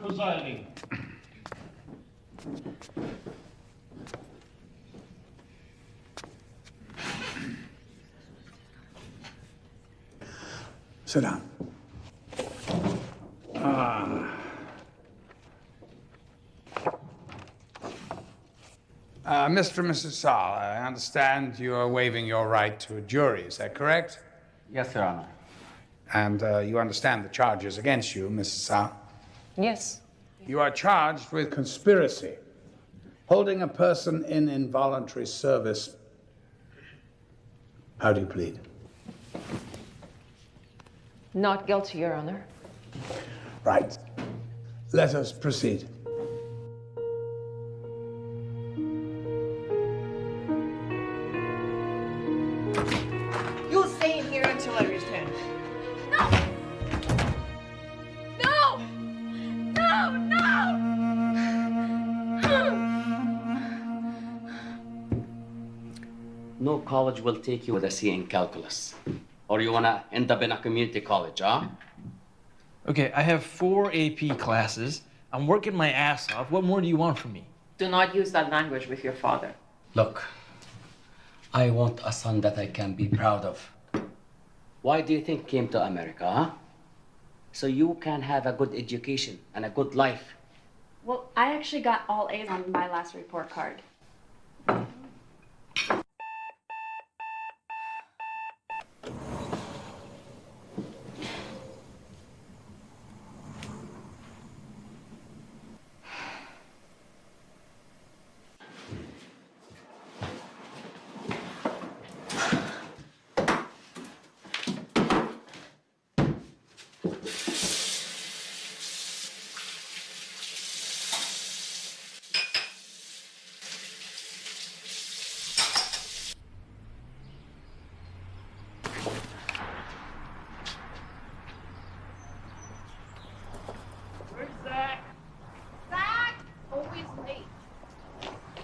presiding. Sit down. Mr. and Mrs. Saal, I understand you are waiving your right to a jury, is that correct? Yes, Your Honor. And you understand the charges against you, Mrs. Saal? Yes. You are charged with conspiracy, holding a person in involuntary service. How do you plead? Not guilty, Your Honor. Right. Let us proceed. You'll stay in here until I return. No! No! No! No! No college will take you with a C in calculus. Or you wanna end up in a community college, huh? Okay, I have 4 AP classes. I'm working my ass off. What more do you want from me? Do not use that language with your father. Look, I want a son that I can be proud of. Why do you think he came to America, huh? So you can have a good education and a good life. Well, I actually got all A's on my last report card. Where's Zach? Zach! Always late.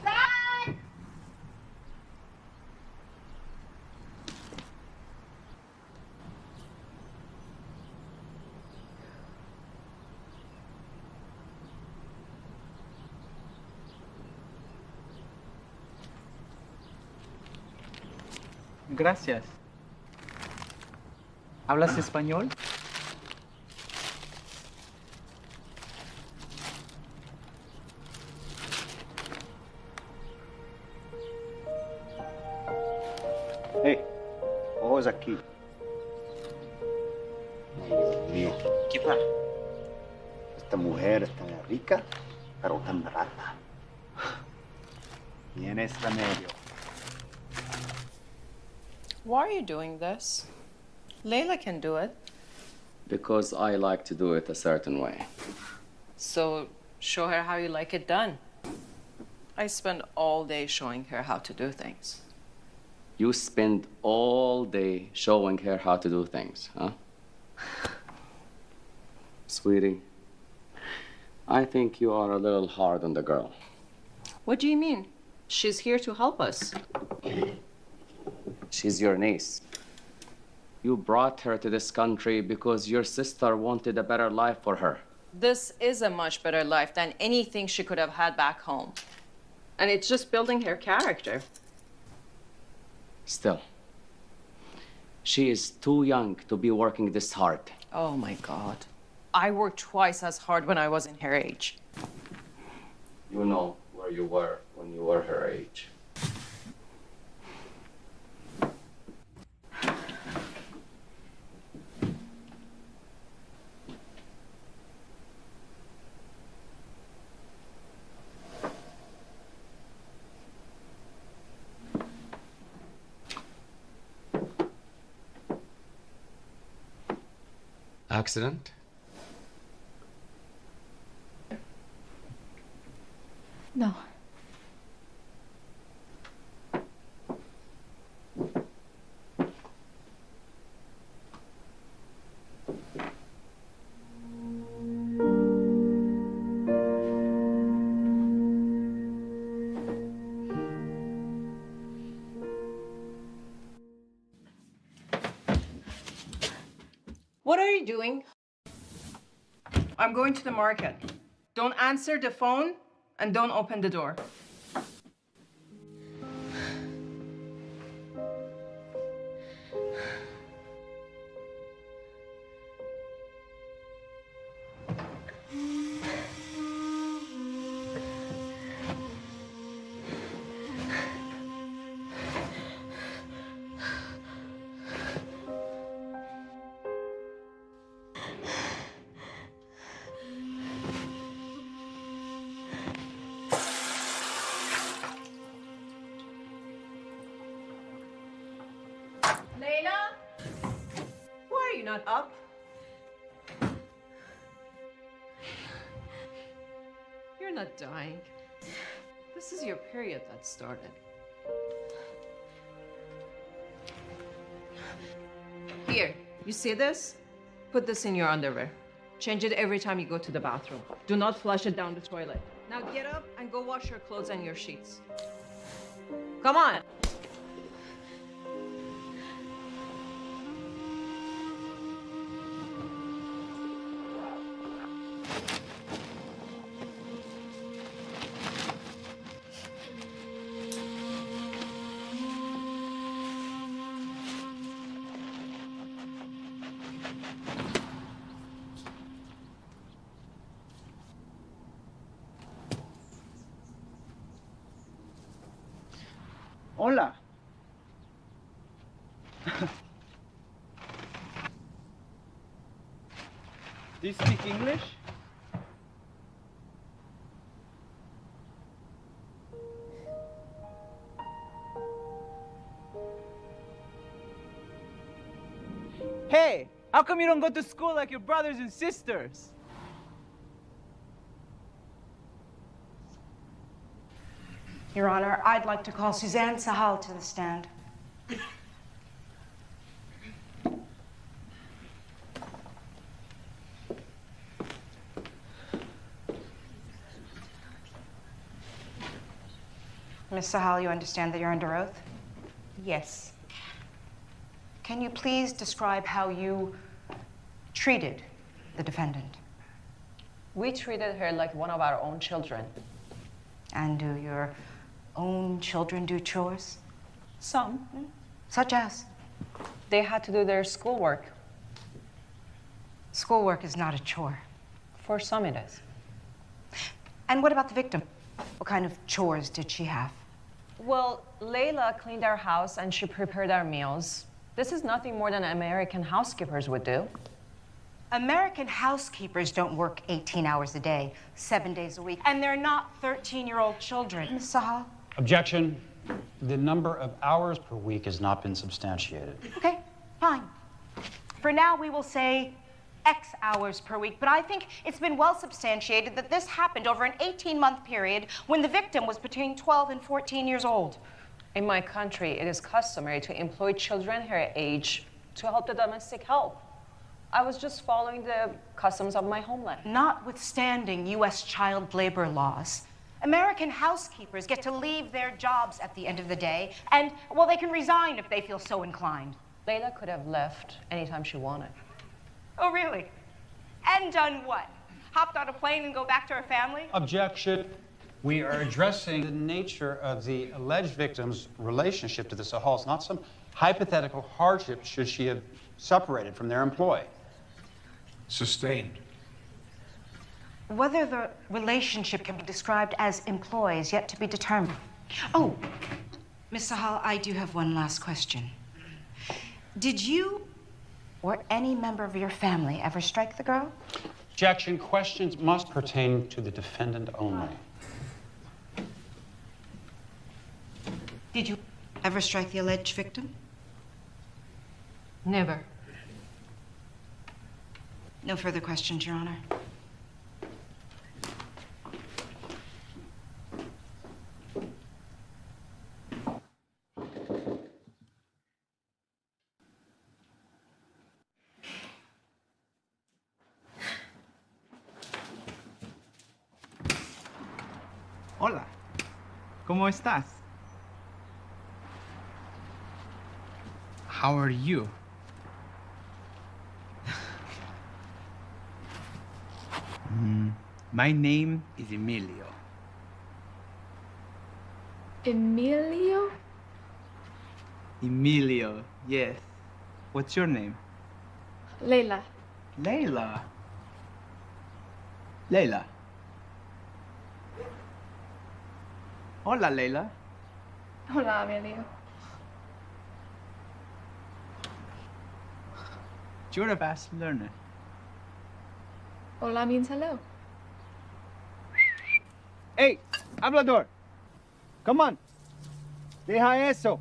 Zach! Gracias. ¿Hablas español? Hey, ojos aquí. Ay, Dios mío. ¿Qué pasa? Esta mujer está rica, pero tan barata. Tienes remedio. Why are you doing this? Layla can do it. Because I like to do it a certain way. So show her how you like it done. I spend all day showing her how to do things. You spend all day showing her how to do things, huh? Sweetie, I think you are a little hard on the girl. What do you mean? She's here to help us. She's your niece. You brought her to this country because your sister wanted a better life for her. This is a much better life than anything she could have had back home. And it's just building her character. Still, she is too young to be working this hard. Oh my God. I worked twice as hard when I was in her age. You know where you were when you were her age. Accident? No. What are you doing? I'm going to the market. Don't answer the phone and don't open the door. Layla? Why are you not up? You're not dying. This is your period that started. Here, you see this? Put this in your underwear. Change it every time you go to the bathroom. Do not flush it down the toilet. Now get up and go wash your clothes and your sheets. Come on. Hola. Do you speak English? Hey, how come you don't go to school like your brothers and sisters? Your Honor, I'd like to call Suzanne Sahal to the stand. Miss Sahal, you understand that you're under oath? Yes. Can you please describe how you treated the defendant? We treated her like one of our own children. And do your own children do chores? Some. Such as? They had to do their schoolwork. Schoolwork is not a chore. For some it is. And what about the victim? What kind of chores did she have? Well, Layla cleaned our house and she prepared our meals. This is nothing more than American housekeepers would do. American housekeepers don't work 18 hours a day, 7 days a week, and they're not 13-year-old children. Miss Sahal? Objection. The number of hours per week has not been substantiated. Okay, fine. For now, we will say X hours per week, but I think it's been well substantiated that this happened over an 18-month period when the victim was between 12 and 14 years old. In my country, it is customary to employ children her age to help the domestic help. I was just following the customs of my homeland. Notwithstanding U.S. child labor laws, American housekeepers get to leave their jobs at the end of the day, and, well, they can resign if they feel so inclined. Layla could have left anytime she wanted. Oh, really? And done what? Hopped on a plane and go back to her family? Objection. We are addressing the nature of the alleged victim's relationship to the Sahals, not some hypothetical hardship should she have separated from their employ. Sustained. Whether the relationship can be described as employ is yet to be determined. Oh, Miss Sahal, I do have one last question. Did you or any member of your family ever strike the girl? Objection. Questions must pertain to the defendant only. Did you ever strike the alleged victim? Never. No further questions, Your Honor. Hola. ¿Cómo estás? How are you? My name is Emilio. Emilio? Emilio, yes. What's your name? Leila. Layla. Layla. Hola, Layla. Hola, Emilio. You're a fast learner. Hola means hello. Hey, hablador. Come on. Deja eso.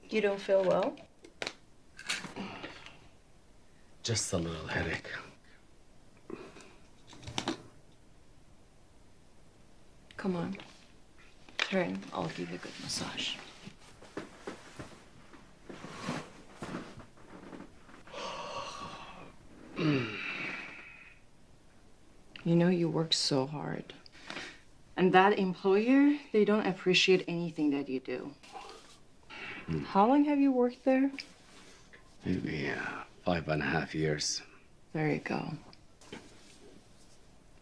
You don't feel well? Just a little headache. Come on. Turn. I'll give you a good massage. You know, you work so hard. And that employer, they don't appreciate anything that you do. How long have you worked there? Maybe 5.5 years. There you go.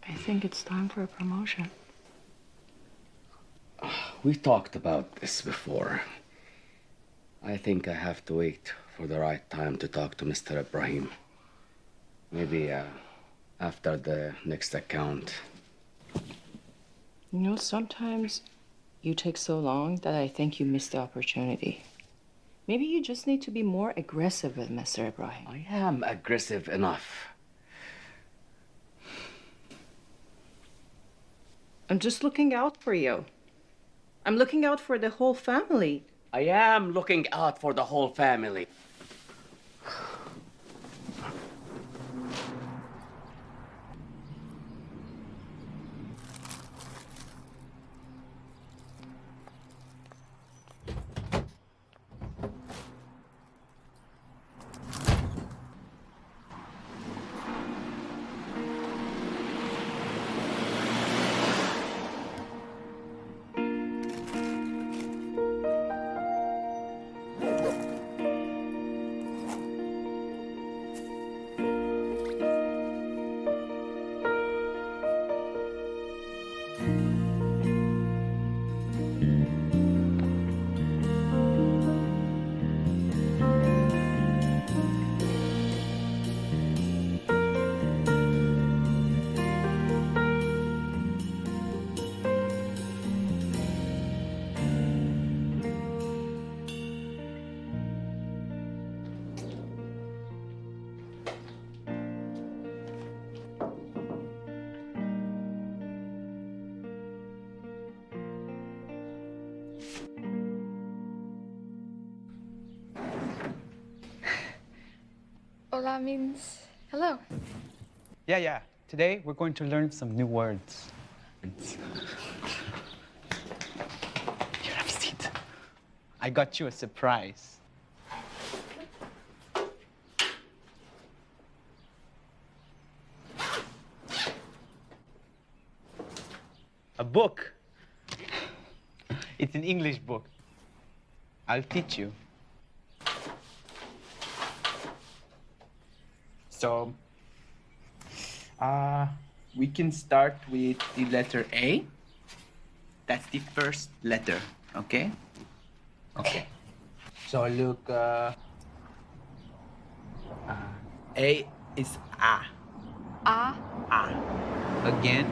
I think it's time for a promotion. We talked about this before. I think I have to wait for the right time to talk to Mr. Ibrahim. Maybe after the next account. You know, sometimes you take so long that I think you missed the opportunity. Maybe you just need to be more aggressive with Mr. Ibrahim. I am aggressive enough. I'm just looking out for you. I'm looking out for the whole family. I am looking out for the whole family. Hola means hello. Yeah. Today, we're going to learn some new words. Here, have a seat. I got you a surprise. A book. It's an English book. I'll teach you. So, we can start with the letter A. That's the first letter, okay? Okay. So look, A is A. A. A. Again.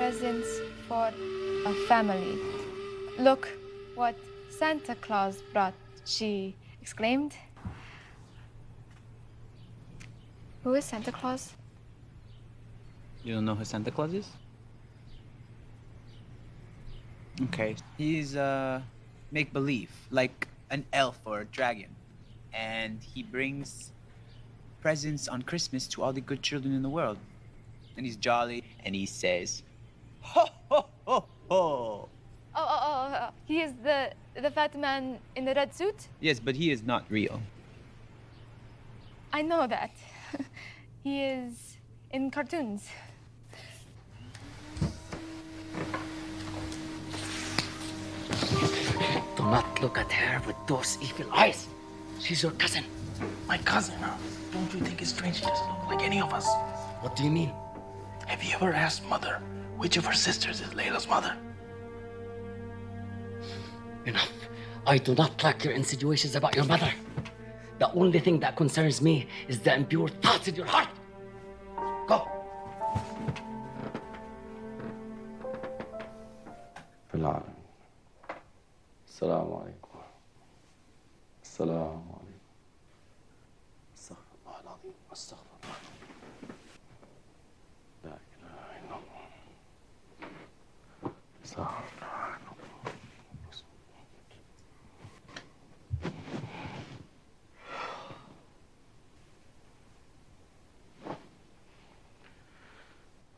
presents for a family. Look what Santa Claus brought, she exclaimed. Who is Santa Claus? You don't know who Santa Claus is? Okay, he's make-believe, like an elf or a dragon. And he brings presents on Christmas to all the good children in the world. And he's jolly, and he says, ho, ho, ho, ho. He is the fat man in the red suit? Yes, but he is not real. I know that. He is in cartoons. Do not look at her with those evil eyes. She's your cousin. My cousin, huh? Don't you think it's strange she doesn't look like any of us? What do you mean? Have you ever asked Mother which of her sisters is Layla's mother? Enough. I do not like your insinuations about your mother. The only thing that concerns me is the impure thoughts in your heart. Go. Assalamu alaikum. Assalamu alaikum. Astaghfirullah al-azim. Astaghfirullah. La ilaha illallah. Astaghfirullah.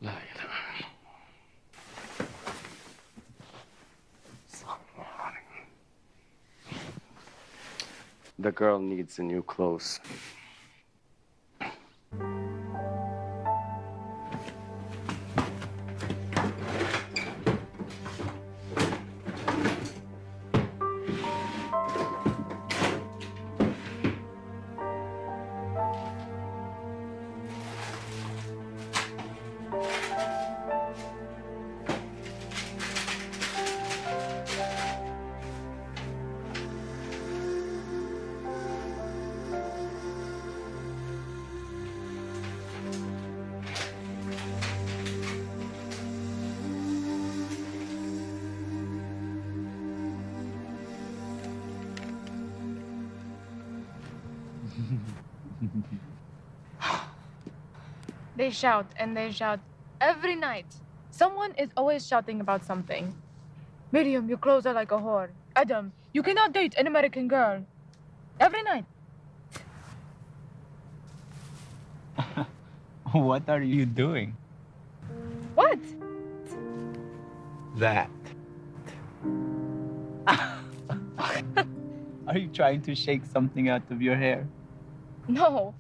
La ilaha. The girl needs a new clothes. They shout and they shout every night. Someone is always shouting about something. Miriam, your clothes are like a whore. Adam, you cannot date an American girl. Every night. What are you doing? What? That. Are you trying to shake something out of your hair? No.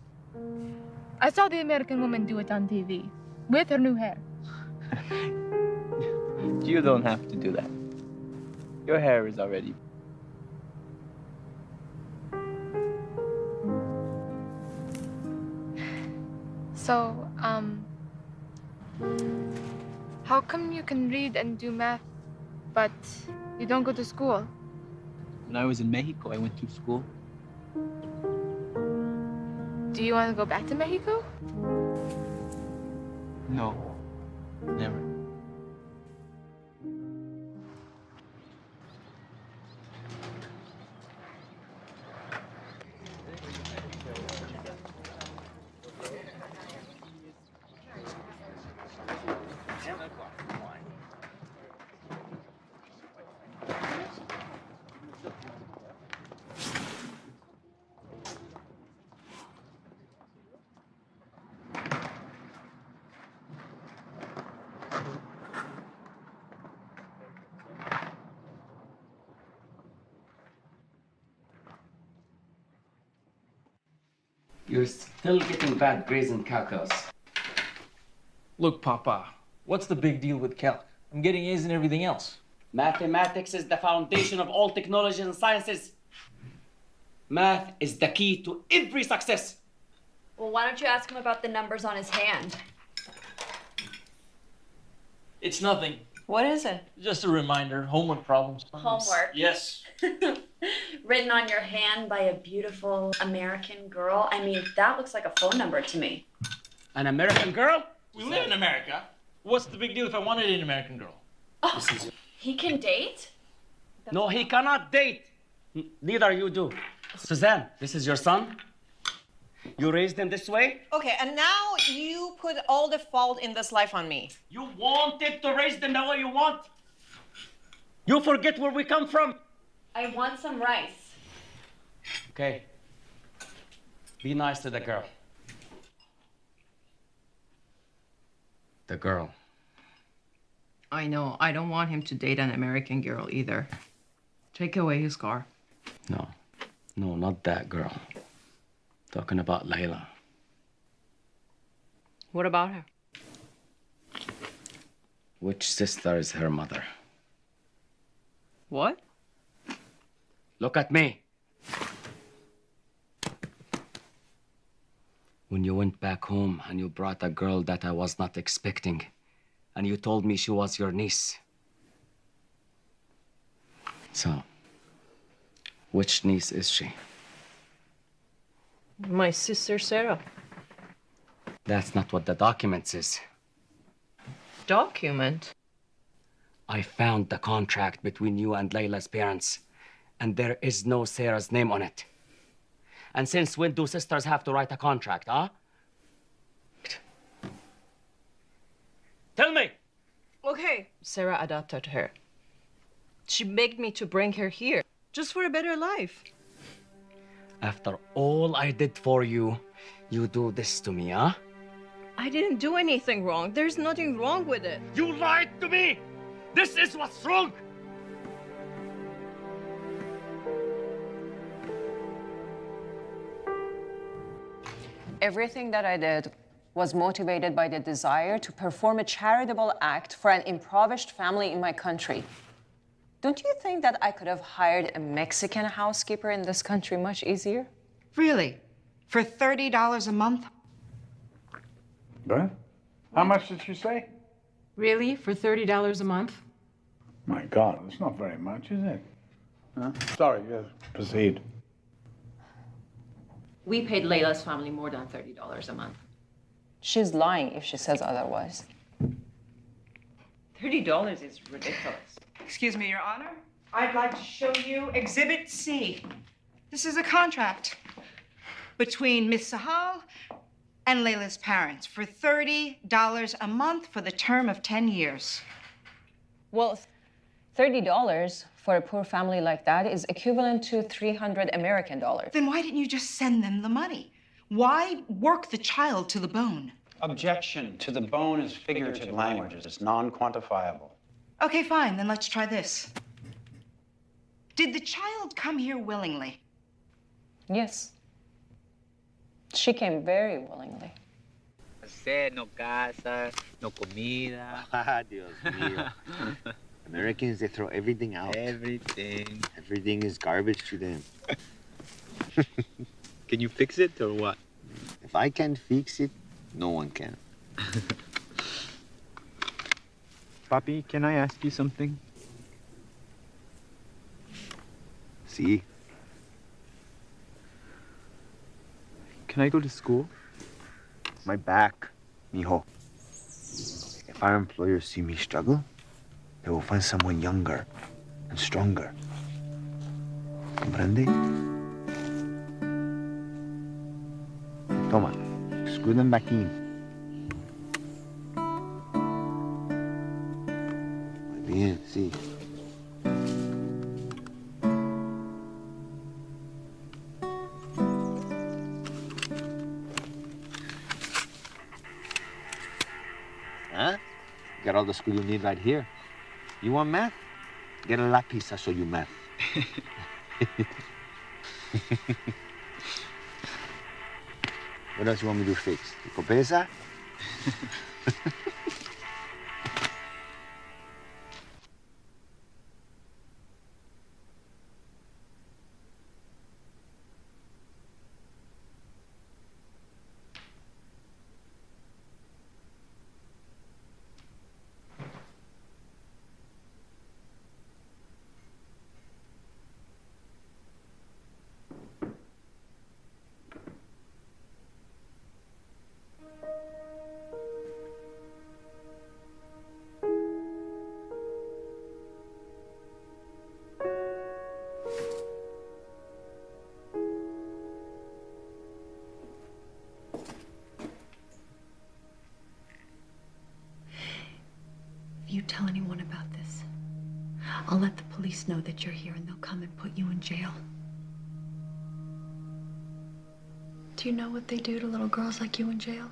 I saw the American woman do it on TV with her new hair. You don't have to do that. Your hair is already. So, how come you can read and do math, but you don't go to school? When I was in Mexico, I went to school. Do you want to go back to Mexico? No, never. You're still getting bad grades in calculus. Look, Papa, what's the big deal with calc? I'm getting A's in everything else. Mathematics is the foundation of all technology and sciences. Math is the key to every success. Well, why don't you ask him about the numbers on his hand? It's nothing. What is it? Just a reminder. Homework problems. Homework? Yes. Written on your hand by a beautiful American girl. I mean, that looks like a phone number to me. An American girl? We live in America. What's the big deal if I wanted an American girl? Oh, he can date? No, he cannot date. Neither you do. Suzanne, this is your son? You raised him this way? Okay, and now you put all the fault in this life on me. You wanted to raise them the way you want. You forget where we come from. I want some rice. Okay. Be nice to the girl. The girl. I know. I don't want him to date an American girl either. Take away his car. No. No, not that girl. Talking about Layla. What about her? Which sister is her mother? What? Look at me. When you went back home and you brought a girl that I was not expecting, and you told me she was your niece. So, which niece is she? My sister Sarah. That's not what the document says. Document? I found the contract between you and Layla's parents, and there is no Sarah's name on it. And since when do sisters have to write a contract, huh? Tell me! Okay. Sarah adopted her. She begged me to bring her here, just for a better life. After all I did for you, you do this to me, huh? I didn't do anything wrong. There's nothing wrong with it. You lied to me! This is what's wrong! Everything that I did was motivated by the desire to perform a charitable act for an impoverished family in my country. Don't you think that I could have hired a Mexican housekeeper in this country much easier? Really? For $30 a month? What? How much did you say? Really? For $30 a month? My God, it's not very much, is it? Huh? Sorry, yes, proceed. We paid Layla's family more than $30 a month. She's lying if she says otherwise. $30 is ridiculous. Excuse me, Your Honor. I'd like to show you Exhibit C. This is a contract between Miss Sahal and Layla's parents for $30 a month for the term of 10 years. Well, $30 for a poor family like that is equivalent to 300 American dollars. Then why didn't you just send them the money? Why work the child to the bone? Objection to the bone is figurative language. It's non-quantifiable. Okay, fine, then let's try this. Did the child come here willingly? Yes. She came very willingly. No casa, no comida. Ah, Dios mío. Americans, they throw everything out. Everything. Everything is garbage to them. Can you fix it or what? If I can't fix it, no one can. Papi, can I ask you something? See? Can I go to school? My back, mijo. If our employers see me struggle, they will find someone younger and stronger. Comprende? Toma, screw them back in. Muy bien, sí. Huh? Got all the school you need right here. You want math? Get a lapis, I'll show you math. What else you want me to fix? Copesa? police know that you're here and they'll come and put you in jail. Do you know what they do to little girls like you in jail?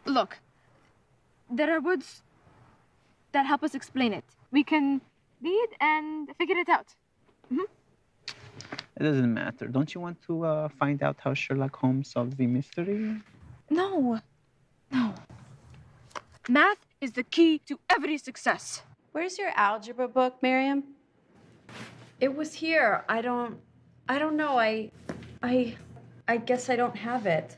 Look, there are words that help us explain it. We can read and figure it out. It doesn't matter. Don't you want to find out how Sherlock Holmes solved the mystery? No. Math is the key to every success. Where's your algebra book, Miriam? It was here. I don't know. I guess I don't have it.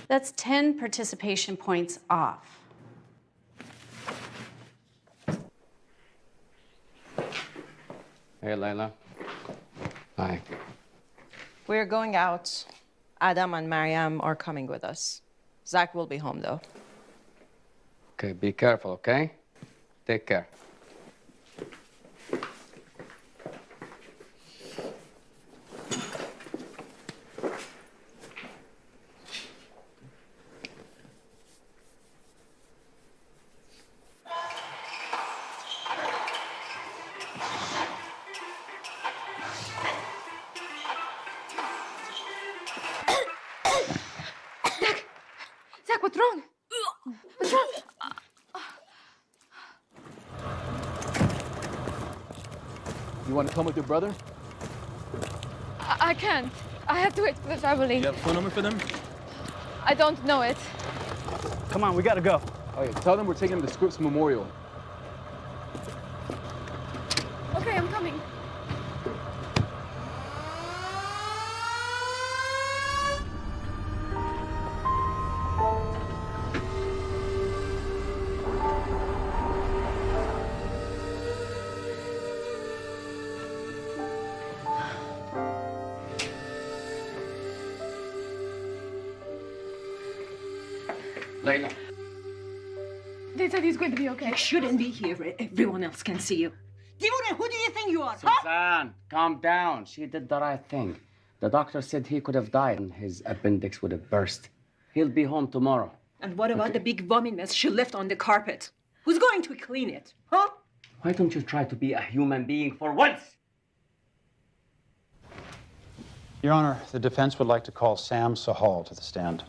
That's 10 participation points off. Hey, Layla. Hi. We're going out. Adam and Mariam are coming with us. Zach will be home, though. Okay, be careful, okay? Take care. Zach, what's wrong? What's wrong? You want to come with your brother? I can't. I have to wait for the family. You have a phone number for them? I don't know it. Come on, we gotta go. Oh yeah, tell them we're taking them to Scripps Memorial. Okay, I'm coming. Layla. They said he's going to be okay. You shouldn't be here. Everyone else can see you. Dimona, who do you think you are? Suzanne, calm down. She did the right thing. The doctor said he could have died and his appendix would have burst. He'll be home tomorrow. And what about the big vomit mess she left on the carpet? Who's going to clean it, huh? Why don't you try to be a human being for once? Your Honor, the defense would like to call Sam Sahal to the stand.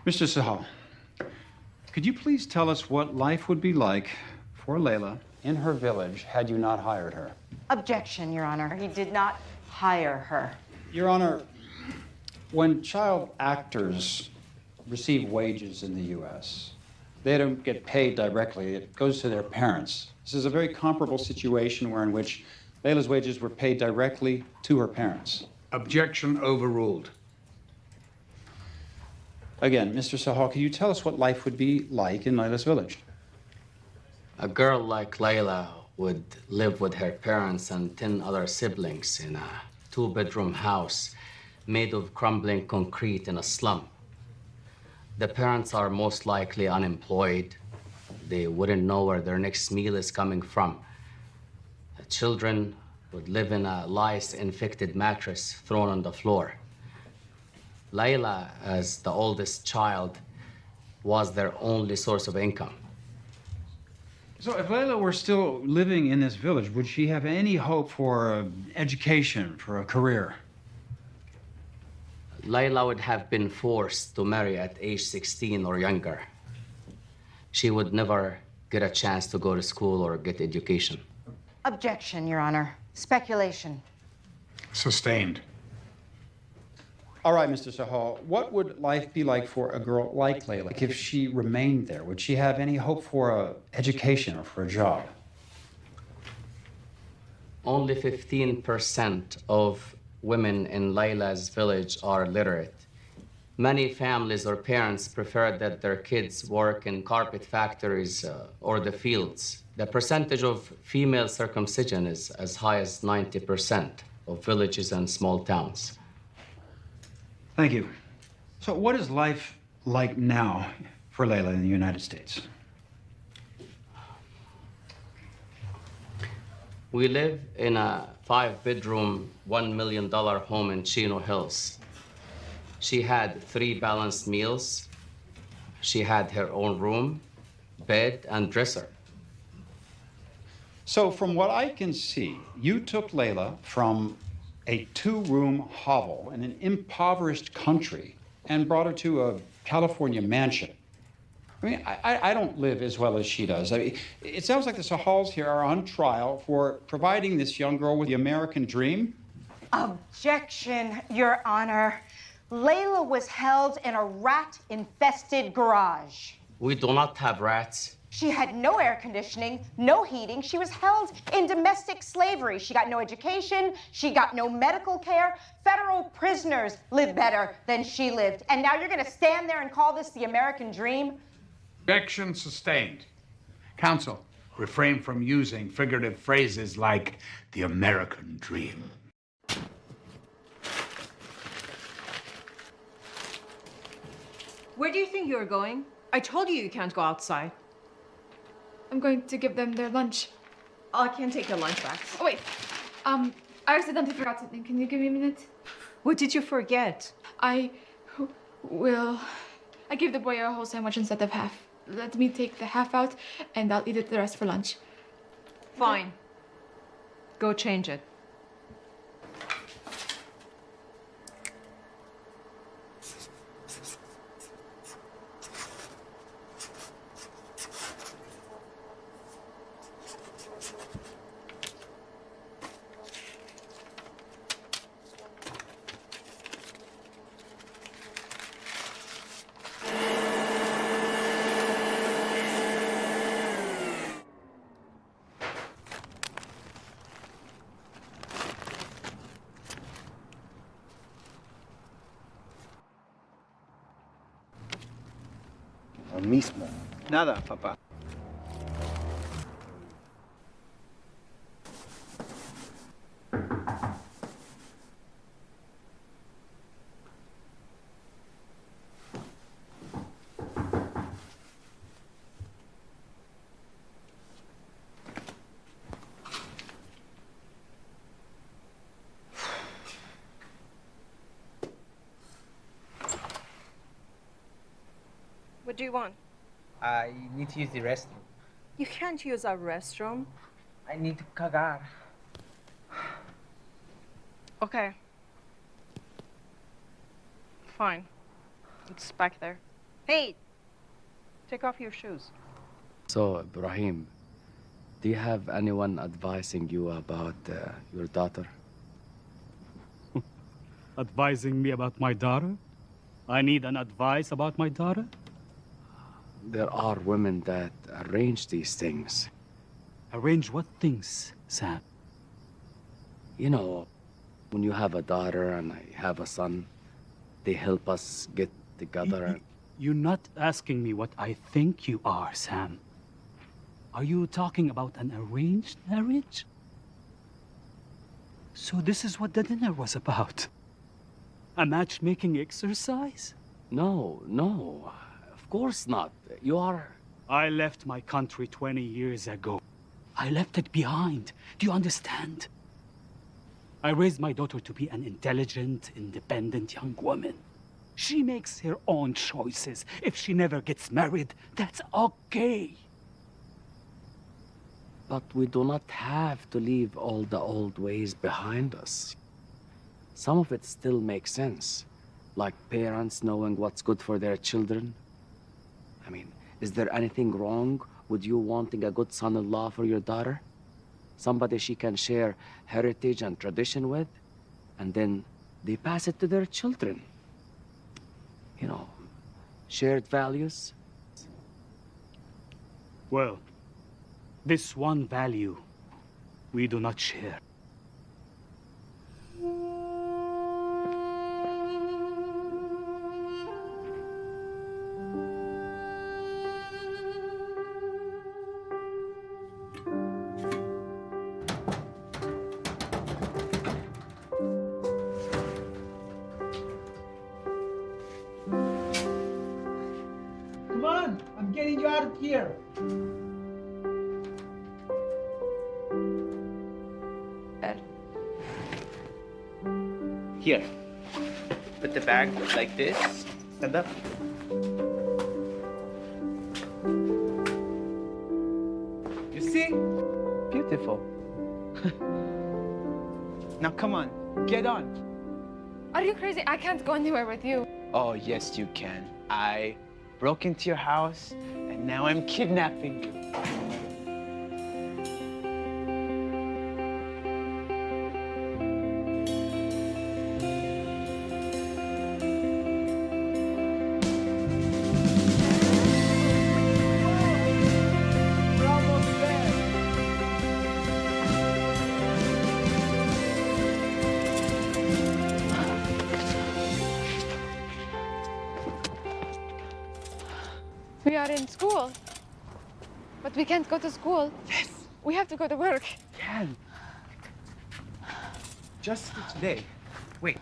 Mr. Sahal, could you please tell us what life would be like for Layla in her village had you not hired her? Objection, Your Honor. He did not hire her. Your Honor, when child actors receive wages in the U.S., they don't get paid directly. It goes to their parents. This is a very comparable situation in which Layla's wages were paid directly to her parents. Objection overruled. Again, Mr. Sahal, can you tell us what life would be like in Layla's village? A girl like Layla would live with her parents and 10 other siblings in a 2-bedroom house made of crumbling concrete in a slum. The parents are most likely unemployed. They wouldn't know where their next meal is coming from. The children would live in a lice-infected mattress thrown on the floor. Layla, as the oldest child, was their only source of income. So if Layla were still living in this village, would she have any hope for education, for a career? Layla would have been forced to marry at age 16 or younger. She would never get a chance to go to school or get education. Objection, Your Honor. Speculation. Sustained. All right, Mr. Sahal, what would life be like for a girl like Layla? Like if she remained there, would she have any hope for a education or for a job? Only 15% of women in Layla's village are literate. Many families or parents prefer that their kids work in carpet factories or the fields. The percentage of female circumcision is as high as 90% of villages and small towns. Thank you. So what is life like now for Layla in the United States? We live in a 5-bedroom, $1 million home in Chino Hills. She had 3 balanced meals. She had her own room, bed, and dresser. So from what I can see, you took Layla from a 2-room hovel in an impoverished country and brought her to a California mansion. I mean, I don't live as well as she does. I mean, it sounds like the Sahals here are on trial for providing this young girl with the American dream. Objection, Your Honor. Layla was held in a rat-infested garage. We do not have rats. She had no air conditioning, no heating. She was held in domestic slavery. She got no education. She got no medical care. Federal prisoners live better than she lived. And now you're going to stand there and call this the American dream? Objection sustained. Counsel, refrain from using figurative phrases like the American dream. Where do you think you're going? I told you you can't go outside. I'm going to give them their lunch. Oh, I can't take your lunch bags. Oh, wait. I accidentally forgot something. Can you give me a minute? What did you forget? I gave the boy a whole sandwich instead of half. Let me take the half out, and I'll eat it the rest for lunch. Fine. Go change it. Mismo. Nada, papá. What do you want? I need to use the restroom. You can't use our restroom. I need to cagar. Okay. Fine. It's back there. Hey! Take off your shoes. So, Ibrahim, do you have anyone advising you about your daughter? Advising me about my daughter? I need an advice about my daughter? There are women that arrange these things. Arrange what things, Sam? You know, when you have a daughter and I have a son, they help us get together. You're not asking me what I think you are, Sam. Are you talking about an arranged marriage? So this is what the dinner was about? A matchmaking exercise? No, no. Of course not. You are... I left my country 20 years ago. I left it behind. Do you understand? I raised my daughter to be an intelligent, independent young woman. She makes her own choices. If she never gets married, that's okay. But we do not have to leave all the old ways behind us. Some of it still makes sense, like parents knowing what's good for their children. I mean, is there anything wrong with you wanting a good son-in-law for your daughter? Somebody she can share heritage and tradition with, and then they pass it to their children. You know, shared values. Well, this one value we do not share. Come on, I'm getting you out of here. Here. Put the bag like this. Stand up. You see? Beautiful. Now come on, get on. Are you crazy? I can't go anywhere with you. Oh, yes, you can. I broke into your house, and now I'm kidnapping you. We are in school. But we can't go to school. Yes. We have to go to work. Can. Just for today. Wait.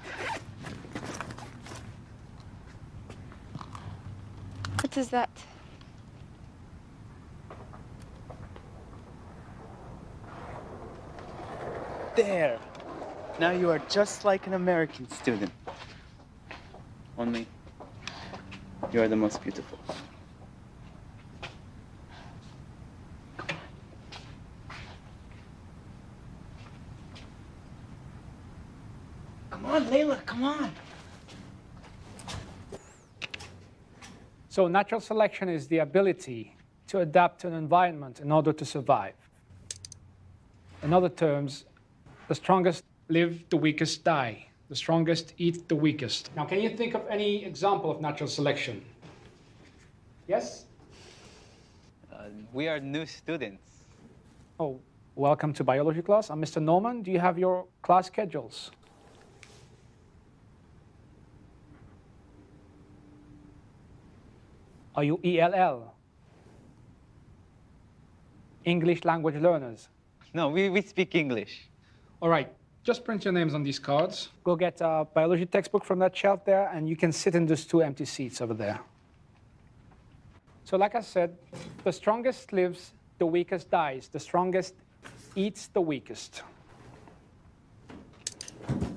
What is that? There. Now you are just like an American student. Only, you are the most beautiful. Come on, Layla, come on. So natural selection is the ability to adapt to an environment in order to survive. In other terms, the strongest live, the weakest die. The strongest eat the weakest. Now, can you think of any example of natural selection? Yes? We are new students. Oh, welcome to biology class. I'm Mr. Norman. Do you have your class schedules? Are you ELL? English language learners? No, we speak English. All right, just print your names on these cards. Go get a biology textbook from that shelf there, and you can sit in those 2 empty seats over there. So like I said, the strongest lives, the weakest dies. The strongest eats the weakest.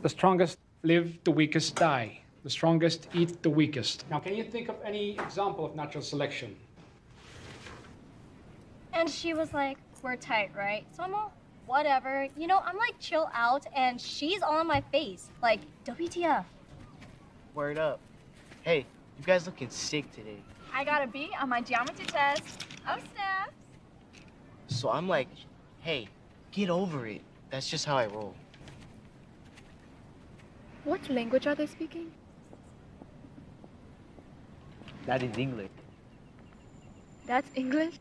The strongest live, the weakest die. The strongest eat the weakest. Now, can you think of any example of natural selection? And she was like, we're tight, right? So I'm all, whatever. You know, I'm like, chill out, and she's all in my face. Like, WTF. Word up. Hey, you guys looking sick today. I got a B on my geometry test. Oh, snaps. So I'm like, hey, get over it. That's just how I roll. What language are they speaking? That is English. That's English?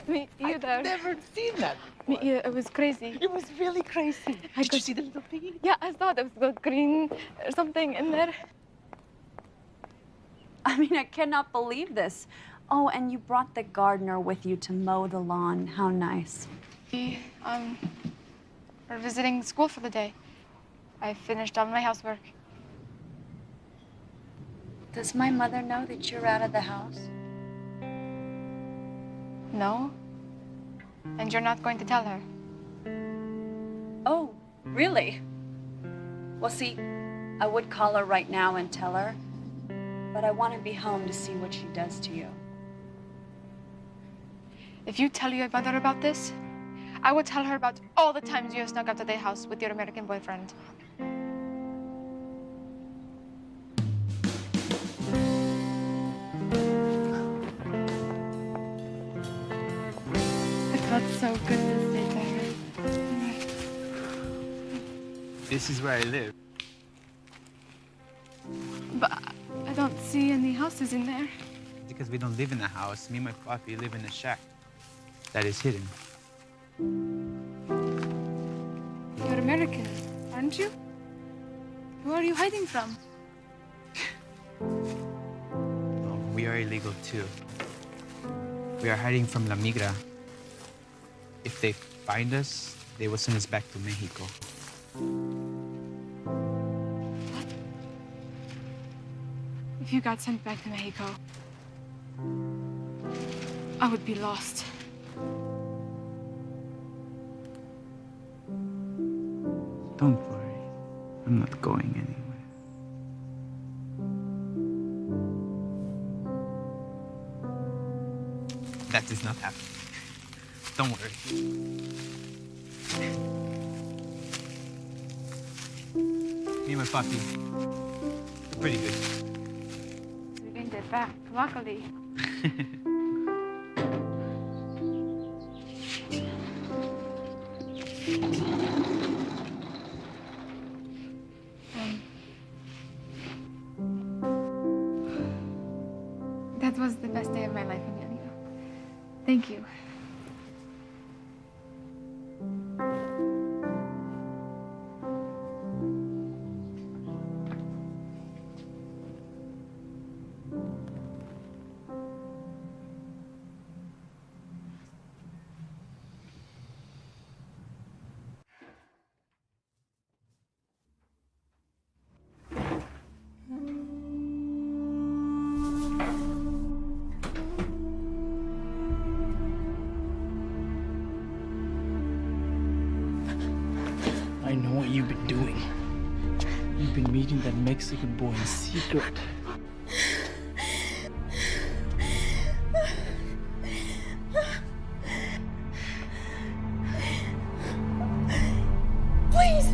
Me either. I've never seen that Me either. It was crazy. It was really crazy. Did you see the little thing? Yeah, I saw there was the green or something in there. I mean, I cannot believe this. Oh, and you brought the gardener with you to mow the lawn. How nice. We're visiting school for the day. I finished all my housework. Does my mother know that you're out of the house? No. And you're not going to tell her? Oh, really? Well, see, I would call her right now and tell her, but I want to be home to see what she does to you. If you tell your mother about this, I will tell her about all the times you have snuck out to their house with your American boyfriend. It felt so good to stay there. This is where I live. But I don't see any houses in there. Because we don't live in a house. Me and my papi live in a shack that is hidden. You're American, aren't you? Who are you hiding from? No, we are illegal too. We are hiding from La Migra. If they find us, they will send us back to Mexico. If you got sent back to Mexico, I would be lost. Don't worry. I'm not going anywhere. That is not happening. Don't worry. Me and my papi, pretty good. We didn't get back, luckily. That was the best day of my life, Emilio. Thank you. I know what you've been doing. You've been meeting that Mexican boy in secret. Please.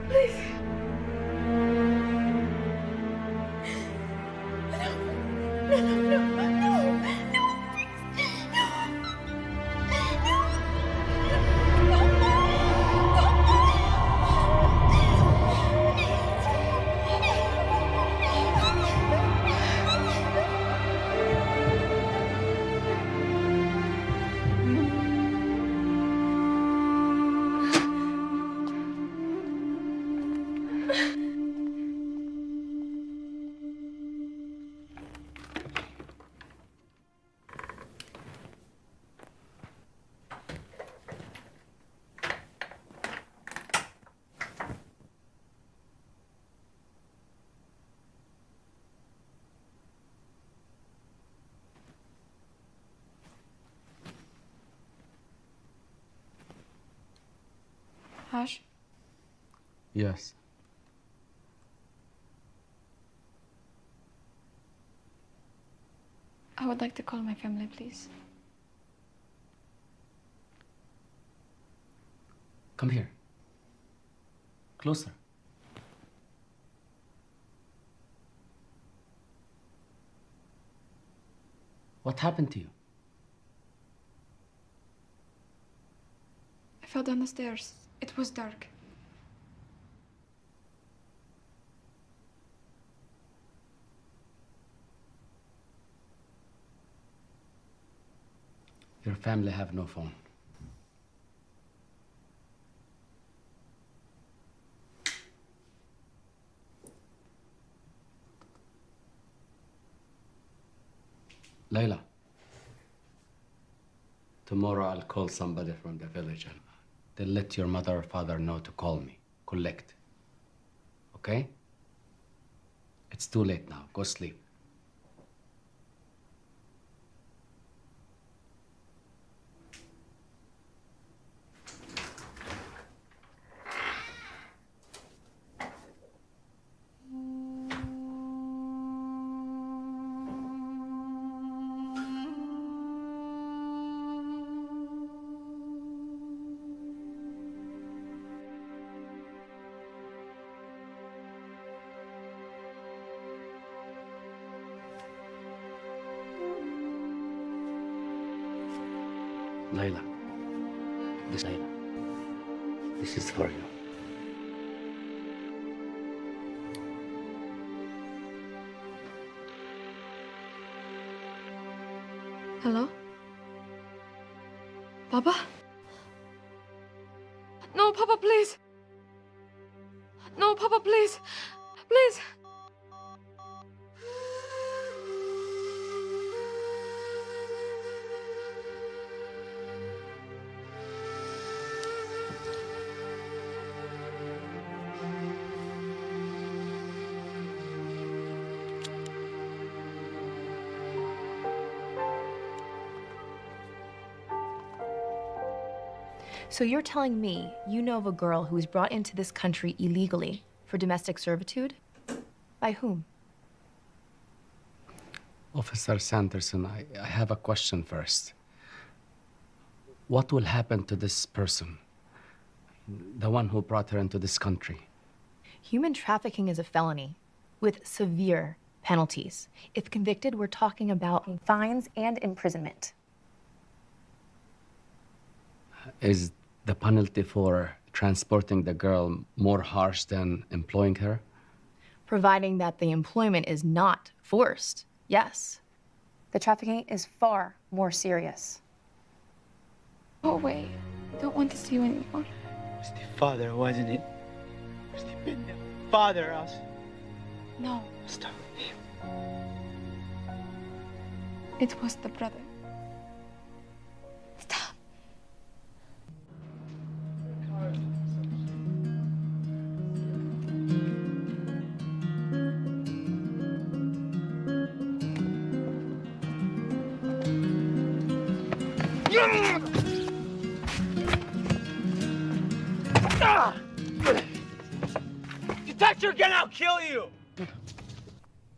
Please. No, no, no, no, no, please. Hajj, Yes. I would like to call my family, please. Come here. Closer. What happened to you? I fell down the stairs. It was dark. Your family have no phone. Layla, tomorrow I'll call somebody from the village and they'll let your mother or father know to call me. Collect. Okay? It's too late now. Go sleep. Layla. Layla. This is for you. Hello? Papa? No, Papa, please. No, Papa, please. Please. So you're telling me you know of a girl who was brought into this country illegally for domestic servitude? By whom? Officer Sanderson, I have a question first. What will happen to this person? The one who brought her into this country? Human trafficking is a felony with severe penalties. If convicted, we're talking about fines and imprisonment. Is the penalty for transporting the girl more harsh than employing her? Providing that the employment is not forced, yes. The trafficking is far more serious. Go away. I don't want to see you anymore. It's the father, wasn't it? It's the father, us. No. Stop. It was the brother. You touch her again, I'll kill you!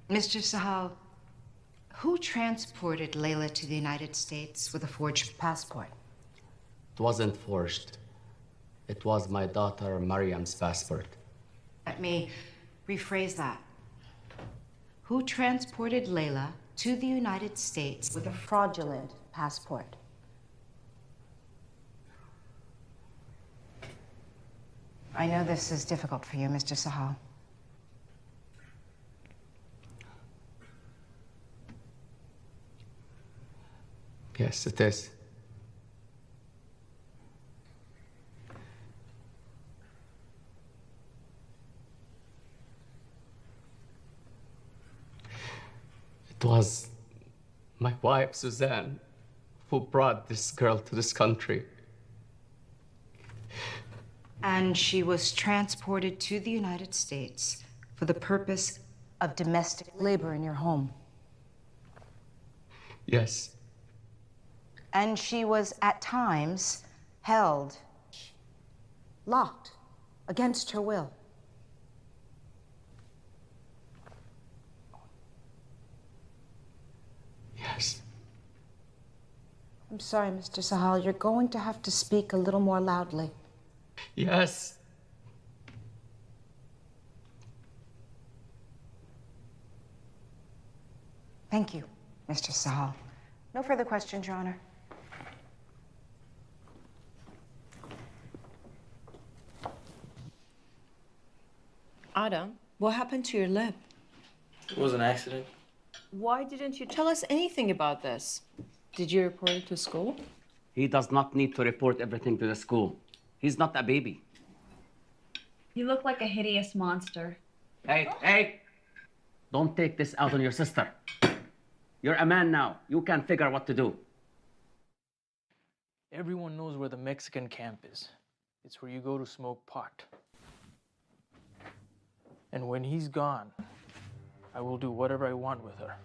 Mr. Sahal, who transported Layla to the United States with a forged passport? It wasn't forged. It was my daughter Mariam's passport. Let me rephrase that. Who transported Layla to the United States with a fraudulent passport? I know this is difficult for you, Mr. Sahal. Yes, it is. It was my wife, Suzanne, who brought this girl to this country. And she was transported to the United States for the purpose of domestic labor in your home. Yes. And she was at times held, locked, against her will. Yes. I'm sorry, Mr. Sahal, you're going to have to speak a little more loudly. Yes. Thank you, Mr. Sahal. No further questions, Your Honor. Adam, what happened to your lip? It was an accident. Why didn't you tell us anything about this? Did you report it to school? He does not need to report everything to the school. He's not a baby. You look like a hideous monster. Hey, hey! Don't take this out on your sister. You're a man now. You can figure what to do. Everyone knows where the Mexican camp is. It's where you go to smoke pot. And when he's gone, I will do whatever I want with her.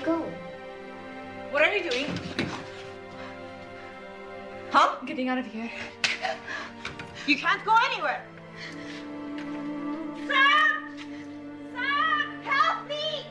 Go. What are you doing? Huh? Getting out of here. You can't go anywhere. Sam! Sam! Help me!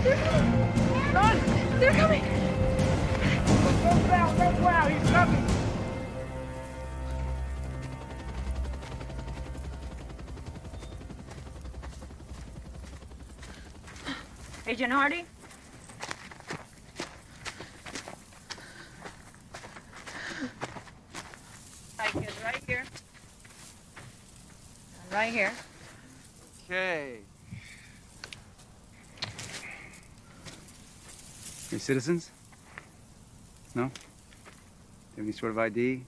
Run! They're coming! Look down, he's coming! Agent Hardy? Hi, kids, right here. And right here. Okay. Any citizens? No? Do you have any sort of ID?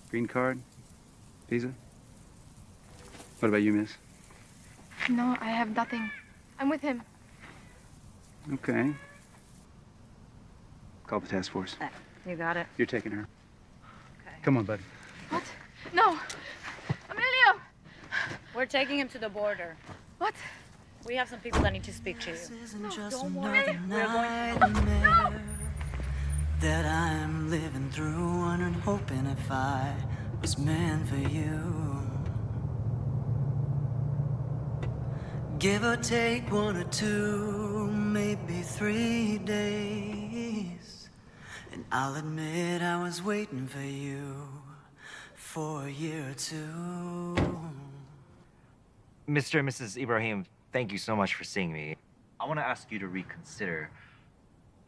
Green card? Visa? What about you, miss? No, I have nothing. I'm with him. Okay. Call the task force. You got it. You're taking her. Okay. Come on, buddy. What? No! Emilio! We're taking him to the border. What? We have some people that need to speak to you. No, just don't another worry. nightmare that I'm living through, wondering, hoping if I was meant for you. Give or take 1 or 2, maybe 3 days, and I'll admit I was waiting for you for a year or 2. Mr. and Mrs. Ibrahim, thank you so much for seeing me. I want to ask you to reconsider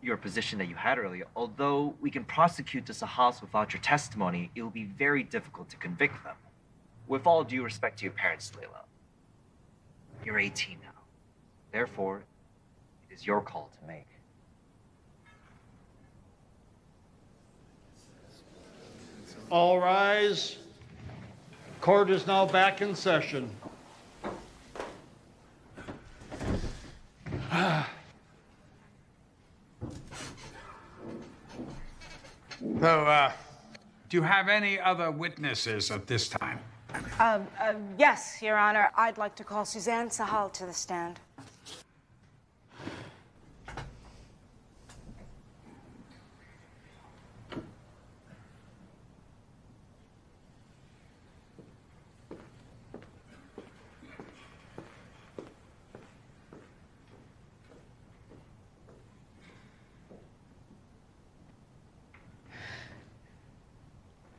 your position that you had earlier. Although we can prosecute the Sahals without your testimony, it will be very difficult to convict them. With all due respect to your parents, Layla, you're 18 now. Therefore, it is your call to make. All rise. Court is now back in session. So, do you have any other witnesses at this time? Yes, Your Honor. I'd like to call Suzanne Sahal to the stand.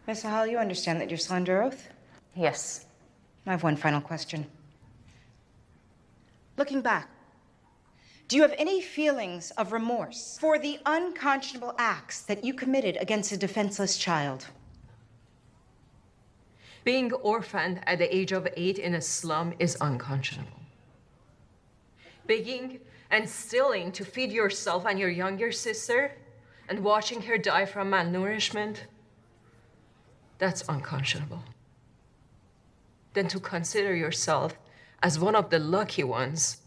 Miss Sahal, you understand that you're still under oath? Yes. I have one final question. Looking back, do you have any feelings of remorse for the unconscionable acts that you committed against a defenseless child? Being orphaned at the age of 8 in a slum is unconscionable. Begging and stealing to feed yourself and your younger sister and watching her die from malnourishment, that's unconscionable. Then to consider yourself as one of the lucky ones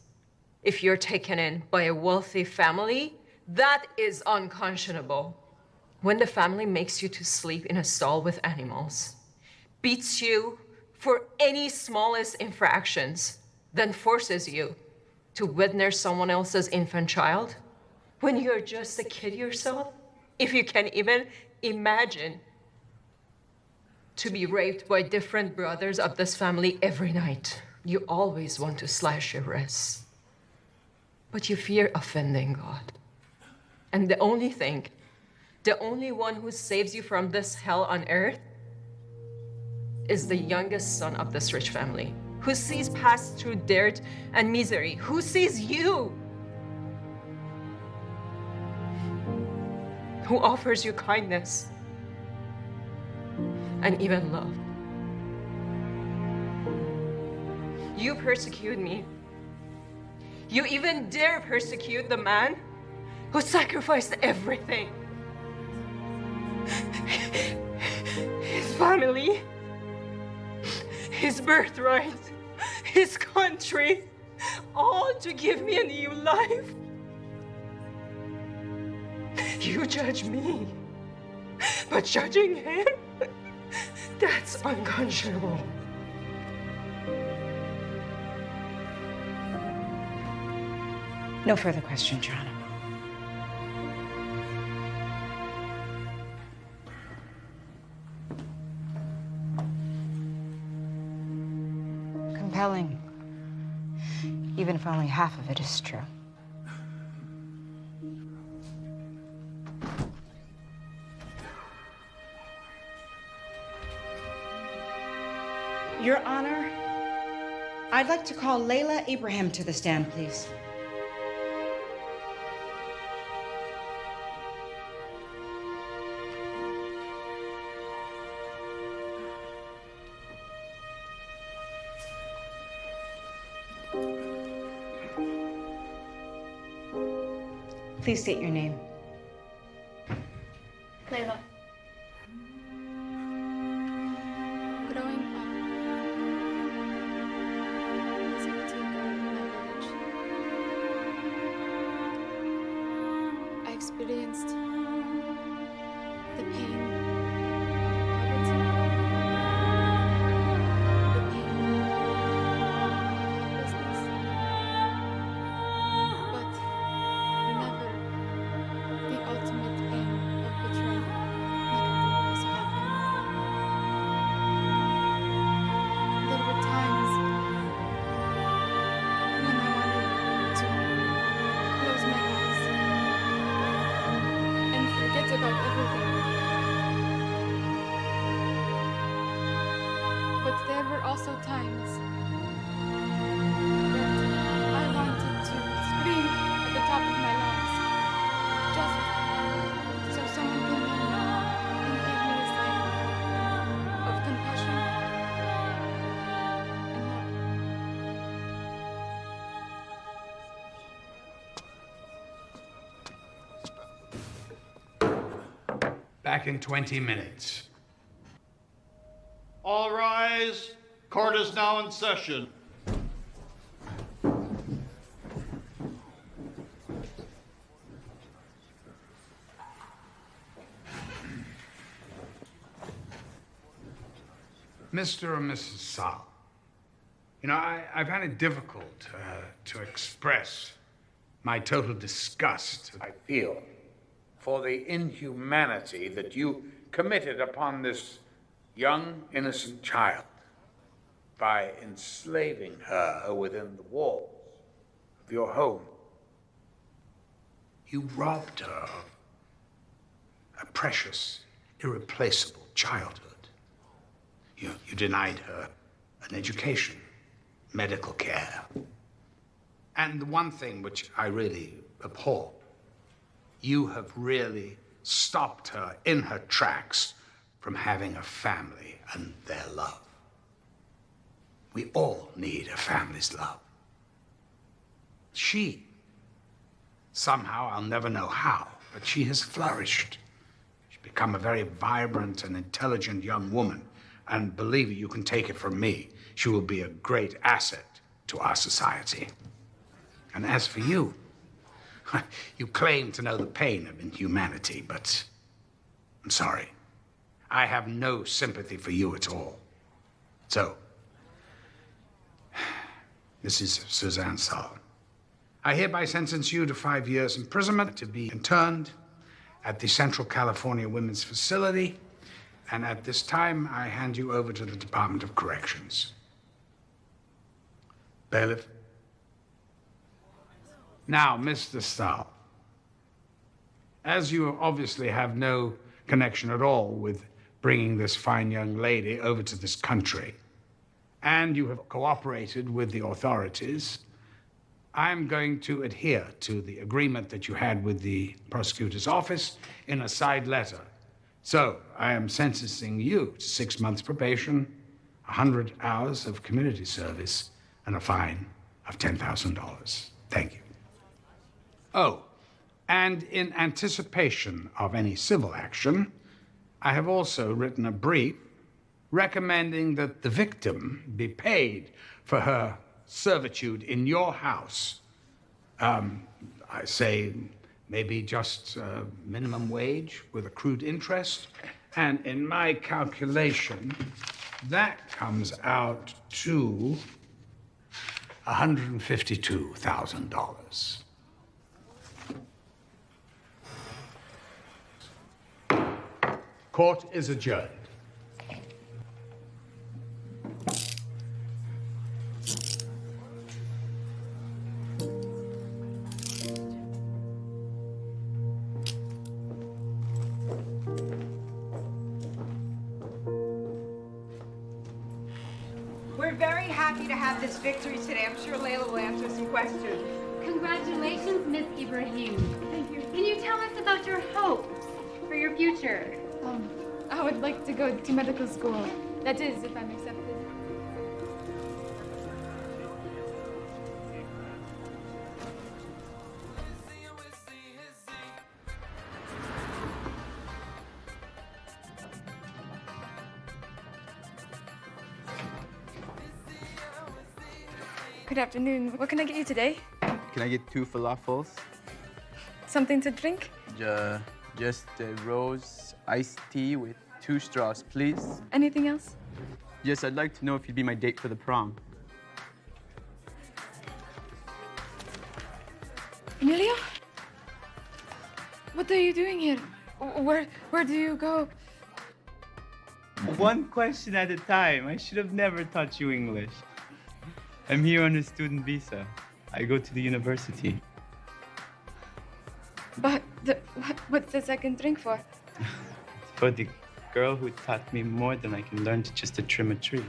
if you're taken in by a wealthy family, that is unconscionable. When the family makes you to sleep in a stall with animals, beats you for any smallest infractions, then forces you to witness someone else's infant child, when you're just a kid yourself, if you can even imagine to be raped by different brothers of this family every night. You always want to slash your wrists. But you fear offending God. And the only one who saves you from this hell on earth is the youngest son of this rich family, who sees past through dirt and misery, who sees you, who offers you kindness and even love. You persecute me. You even dare persecute the man who sacrificed everything. His family, his birthright, his country, all to give me a new life. You judge me, but judging him, that's unconscionable. No further questions, Your Honor. Compelling, even if only half of it is true. Your Honor, I'd like to call Layla Abraham to the stand, please. Please state your name. Layla. Growing up, as a little girl in my village, I experienced the pain of poverty, the pain of helplessness, but never the ultimate pain of betrayal. Nothing was happening. There were times when I wanted to close my eyes and forget about everything. But there were also times that I wanted to scream at the top of my lungs, just so someone can hear me and give me a sign of compassion and love. Back in 20 minutes. All rise. Court is now in session. Mr. and Mrs. Saul, I've had it difficult to express my total disgust I feel for the inhumanity that you committed upon this young, innocent child by enslaving her within the walls of your home. You robbed her of a precious, irreplaceable childhood. You denied her an education, medical care. And the one thing which I really abhor, you have really stopped her in her tracks from having a family and their love. We all need a family's love. She, somehow, I'll never know how, but she has flourished. She's become a very vibrant and intelligent young woman. And believe me, you can take it from me, she will be a great asset to our society. And as for you, you claim to know the pain of inhumanity, but I'm sorry. I have no sympathy for you at all. So, Mrs. Suzanne Saul, I hereby sentence you to 5 years imprisonment to be interned at the Central California Women's Facility. And at this time, I hand you over to the Department of Corrections. Bailiff. Now, Mr. Stahl, as you obviously have no connection at all with bringing this fine young lady over to this country, and you have cooperated with the authorities, I'm going to adhere to the agreement that you had with the prosecutor's office in a side letter. So, I am sentencing you to 6 months probation, 100 hours of community service, and a fine of $10,000. Thank you. Oh, and in anticipation of any civil action, I have also written a brief recommending that the victim be paid for her servitude in your house. I say maybe just minimum wage with accrued interest. And in my calculation, that comes out to $152,000. Court is adjourned. very happy to have this victory today. I'm sure Layla will answer some questions. Congratulations, Miss Ibrahim. Thank you. Can you tell us about your hopes for your future? I would like to go to medical school. That is, if I'm accepted. Good afternoon. What can I get you today? Can I get 2 falafels? Something to drink? Just a rose iced tea with 2 straws, please. Anything else? Yes, I'd like to know if you'd be my date for the prom. Emilio? What are you doing here? Where do you go? One question at a time. I should have never taught you English. I'm here on a student visa. I go to the university. But what's the second drink for? For the girl who taught me more than I can learn to just to trim a tree.